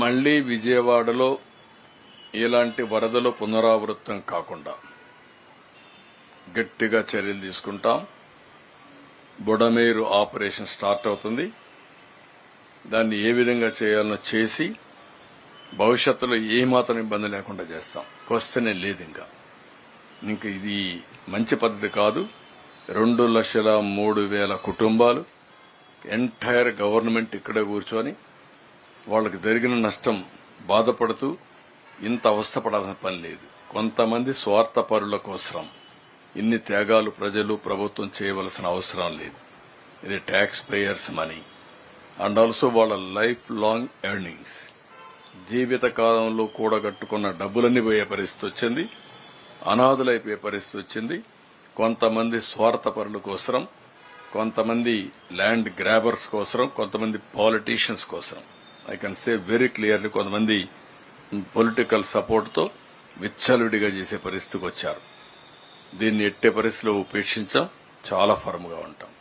మళ్లీ విజయవాడలో ఇలాంటి వరదలు పునరావృతం కాకుండా గట్టిగా చర్యలు తీసుకుంటాం. బుడమేరు ఆపరేషన్ స్టార్ట్ అవుతుంది. దాన్ని ఏ విధంగా చేయాలనో చేసి భవిష్యత్తులో ఏమాత్రం ఇబ్బంది లేకుండా చేస్తాం. క్వశ్చనే లేదు. ఇంకా ఇది మంచి పద్ధతి కాదు. 2,03,000 కుటుంబాలు ఎంటైర్ గవర్నమెంట్ ఇక్కడే కూర్చొని వాళ్ళకి జరిగిన నష్టం బాధపడుతూ ఇంత అవస్థపడాల్సిన పని లేదు. కొంతమంది స్వార్థపరుల కోసం ఇన్ని త్యాగాలు ప్రజలు ప్రభుత్వం చేయవలసిన అవసరం లేదు. ఇది taxpayers money and also వాళ్ళ లైఫ్ లాంగ్ ఎర్నింగ్స్, జీవిత కాలంలో కూడగట్టుకున్న డబ్బులన్నీ పోయే పరిస్థితి వచ్చింది. అనాథులైపోయే పరిస్థితి వచ్చింది. కొంతమంది స్వార్థపరుల కోసం, కొంతమంది ల్యాండ్ గ్రాబర్స్ కోసం, కొంతమంది పాలిటీషియన్స్ కోసం. I can say very clearly కొంతమంది పొలిటికల్ సపోర్ట్ తో విచ్చలవిడిగా చేసే పరిస్థితికి వచ్చారు. దీన్ని ఎట్టే పరిస్థితిలో ఉపేక్షించాం. చాలా ఫర్మ్ గా ఉంటాం.